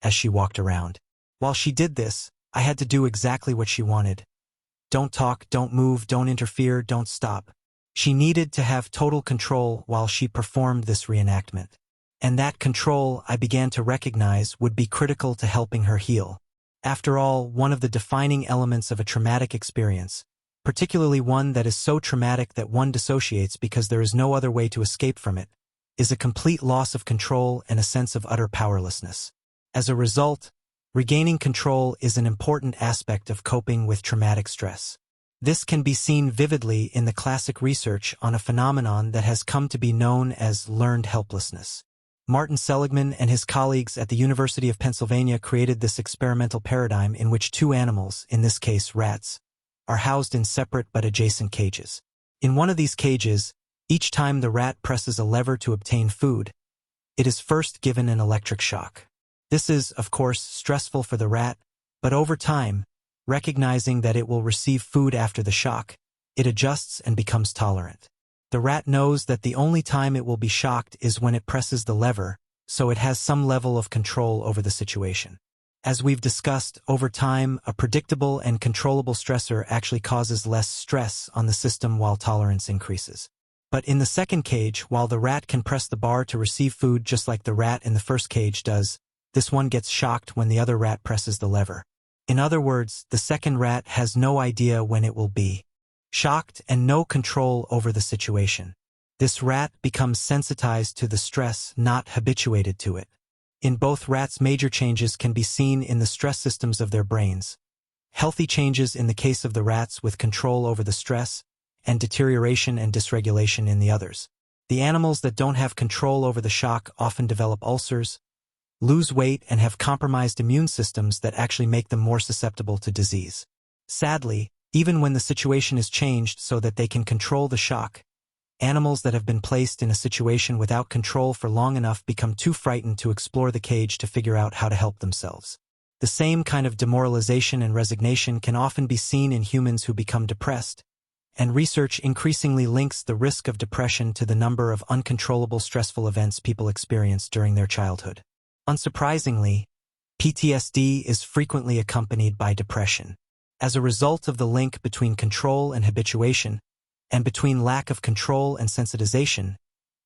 as she walked around. While she did this, I had to do exactly what she wanted. Don't talk, don't move, don't interfere, don't stop. She needed to have total control while she performed this reenactment. And that control, I began to recognize, would be critical to helping her heal. After all, one of the defining elements of a traumatic experience, particularly one that is so traumatic that one dissociates because there is no other way to escape from it, is a complete loss of control and a sense of utter powerlessness. As a result, regaining control is an important aspect of coping with traumatic stress. This can be seen vividly in the classic research on a phenomenon that has come to be known as learned helplessness. Martin Seligman and his colleagues at the University of Pennsylvania created this experimental paradigm in which two animals, in this case rats, are housed in separate but adjacent cages. In one of these cages, each time the rat presses a lever to obtain food, it is first given an electric shock. This is, of course, stressful for the rat, but over time, recognizing that it will receive food after the shock, it adjusts and becomes tolerant. The rat knows that the only time it will be shocked is when it presses the lever, so it has some level of control over the situation. As we've discussed, over time, a predictable and controllable stressor actually causes less stress on the system while tolerance increases. But in the second cage, while the rat can press the bar to receive food just like the rat in the first cage does, this one gets shocked when the other rat presses the lever. In other words, the second rat has no idea when it will be shocked and no control over the situation. This rat becomes sensitized to the stress, not habituated to it. In both rats, major changes can be seen in the stress systems of their brains. Healthy changes in the case of the rats with control over the stress, and deterioration and dysregulation in the others. The animals that don't have control over the shock often develop ulcers, lose weight, and have compromised immune systems that actually make them more susceptible to disease. Sadly, even when the situation is changed so that they can control the shock, animals that have been placed in a situation without control for long enough become too frightened to explore the cage to figure out how to help themselves. The same kind of demoralization and resignation can often be seen in humans who become depressed, and research increasingly links the risk of depression to the number of uncontrollable stressful events people experience during their childhood. Unsurprisingly, PTSD is frequently accompanied by depression. As a result of the link between control and habituation, and between lack of control and sensitization,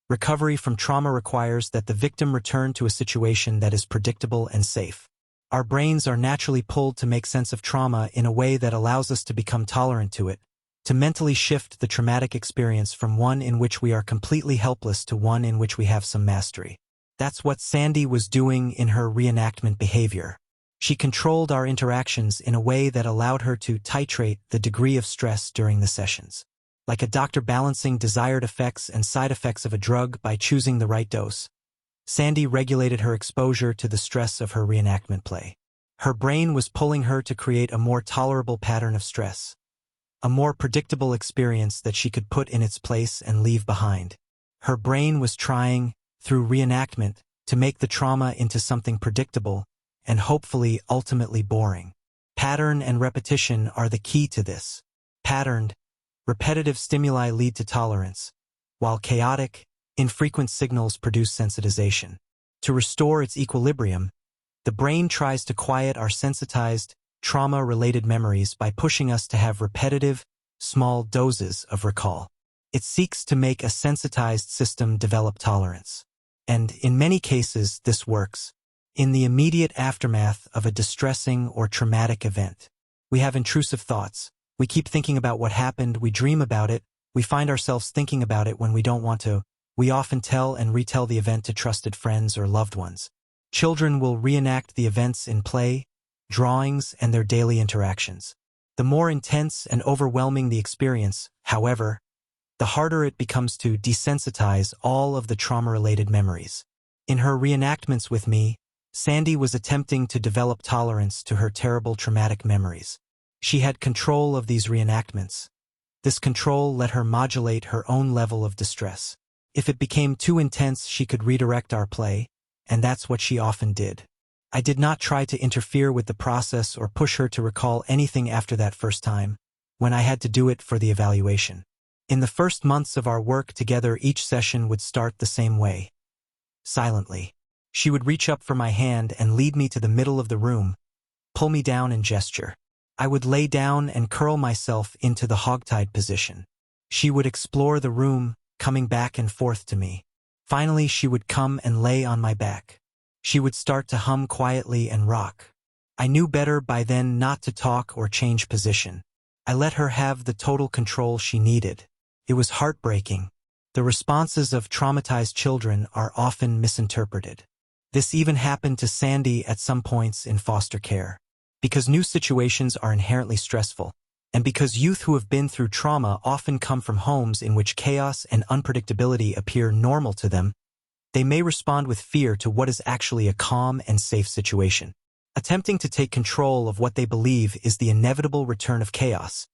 recovery from trauma requires that the victim return to a situation that is predictable and safe. Our brains are naturally pulled to make sense of trauma in a way that allows us to become tolerant to it, to mentally shift the traumatic experience from one in which we are completely helpless to one in which we have some mastery. That's what Sandy was doing in her reenactment behavior. She controlled our interactions in a way that allowed her to titrate the degree of stress during the sessions. Like a doctor balancing desired effects and side effects of a drug by choosing the right dose, Sandy regulated her exposure to the stress of her reenactment play. Her brain was pulling her to create a more tolerable pattern of stress, a more predictable experience that she could put in its place and leave behind. Her brain was trying, through reenactment, to make the trauma into something predictable and hopefully ultimately boring. Pattern and repetition are the key to this. Patterned, repetitive stimuli lead to tolerance, while chaotic, infrequent signals produce sensitization. To restore its equilibrium, the brain tries to quiet our sensitized, trauma-related memories by pushing us to have repetitive, small doses of recall. It seeks to make a sensitized system develop tolerance. And, in many cases, this works. In the immediate aftermath of a distressing or traumatic event, we have intrusive thoughts. We keep thinking about what happened, we dream about it, we find ourselves thinking about it when we don't want to. We often tell and retell the event to trusted friends or loved ones. Children will reenact the events in play, drawings, and their daily interactions. The more intense and overwhelming the experience, however, the harder it becomes to desensitize all of the trauma-related memories. In her reenactments with me, Sandy was attempting to develop tolerance to her terrible traumatic memories. She had control of these reenactments. This control let her modulate her own level of distress. If it became too intense, she could redirect our play, and that's what she often did. I did not try to interfere with the process or push her to recall anything after that first time, when I had to do it for the evaluation. In the first months of our work together, each session would start the same way. Silently. She would reach up for my hand and lead me to the middle of the room, pull me down and gesture. I would lay down and curl myself into the hogtied position. She would explore the room, coming back and forth to me. Finally, she would come and lay on my back. She would start to hum quietly and rock. I knew better by then not to talk or change position. I let her have the total control she needed. It was heartbreaking. The responses of traumatized children are often misinterpreted. This even happened to Sandy at some points in foster care. Because new situations are inherently stressful, and because youth who have been through trauma often come from homes in which chaos and unpredictability appear normal to them, they may respond with fear to what is actually a calm and safe situation. Attempting to take control of what they believe is the inevitable return of chaos,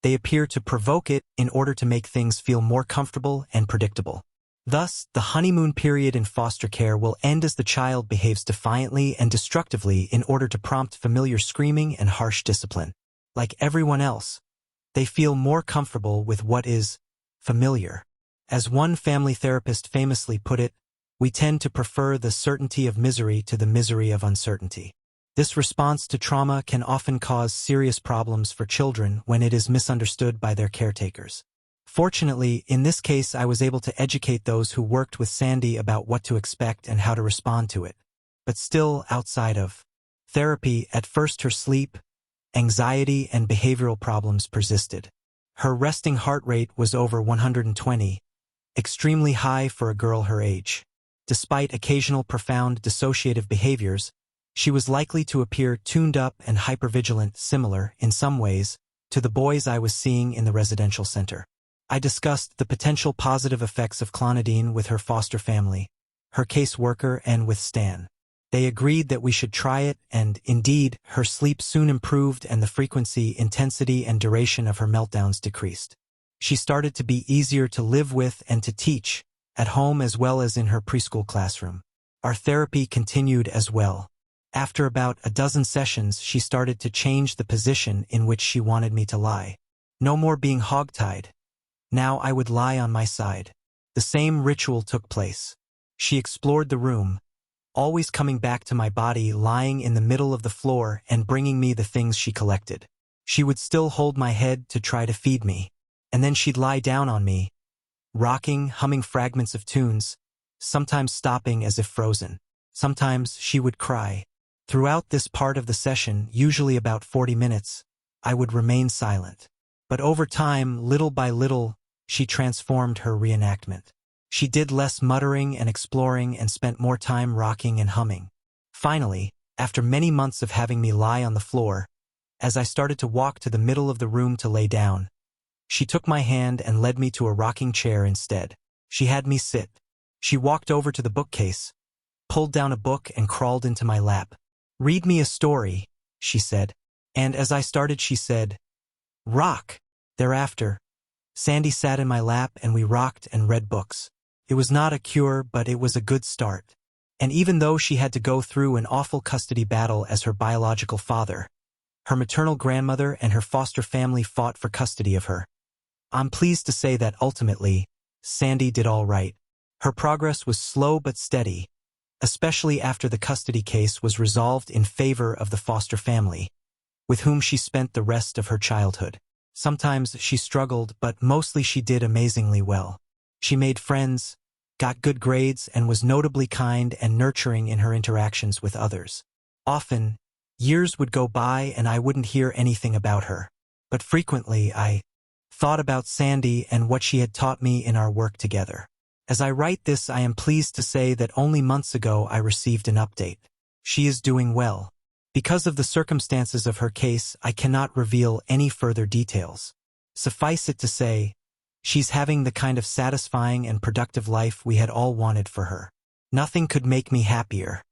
they appear to provoke it in order to make things feel more comfortable and predictable. Thus, the honeymoon period in foster care will end as the child behaves defiantly and destructively in order to prompt familiar screaming and harsh discipline. Like everyone else, they feel more comfortable with what is familiar. As one family therapist famously put it, we tend to prefer the certainty of misery to the misery of uncertainty. This response to trauma can often cause serious problems for children when it is misunderstood by their caretakers. Fortunately, in this case, I was able to educate those who worked with Sandy about what to expect and how to respond to it. But still, outside of therapy, at first her sleep, anxiety, and behavioral problems persisted. Her resting heart rate was over 120, extremely high for a girl her age. Despite occasional profound dissociative behaviors, she was likely to appear tuned up and hypervigilant, similar, in some ways, to the boys I was seeing in the residential center. I discussed the potential positive effects of clonidine with her foster family, her caseworker, and with Stan. They agreed that we should try it, and, indeed, her sleep soon improved and the frequency, intensity, and duration of her meltdowns decreased. She started to be easier to live with and to teach, at home as well as in her preschool classroom. Our therapy continued as well. After about a dozen sessions, she started to change the position in which she wanted me to lie. No more being hogtied. Now I would lie on my side. The same ritual took place. She explored the room, always coming back to my body lying in the middle of the floor and bringing me the things she collected. She would still hold my head to try to feed me, and then she'd lie down on me, rocking, humming fragments of tunes, sometimes stopping as if frozen. Sometimes she would cry. Throughout this part of the session, usually about 40 minutes, I would remain silent. But over time, little by little, she transformed her reenactment. She did less muttering and exploring and spent more time rocking and humming. Finally, after many months of having me lie on the floor, as I started to walk to the middle of the room to lay down, she took my hand and led me to a rocking chair instead. She had me sit. She walked over to the bookcase, pulled down a book and crawled into my lap. "Read me a story," she said. And as I started, she said, "Rock." Thereafter, Sandy sat in my lap and we rocked and read books. It was not a cure, but it was a good start. And even though she had to go through an awful custody battle as her biological father, her maternal grandmother and her foster family fought for custody of her. I'm pleased to say that ultimately, Sandy did all right. Her progress was slow but steady, especially after the custody case was resolved in favor of the foster family, with whom she spent the rest of her childhood. Sometimes she struggled, but mostly she did amazingly well. She made friends, got good grades, and was notably kind and nurturing in her interactions with others. Often, years would go by and I wouldn't hear anything about her. But frequently I thought about Sandy and what she had taught me in our work together. As I write this, I am pleased to say that only months ago I received an update. She is doing well. Because of the circumstances of her case, I cannot reveal any further details. Suffice it to say, she's having the kind of satisfying and productive life we had all wanted for her. Nothing could make me happier.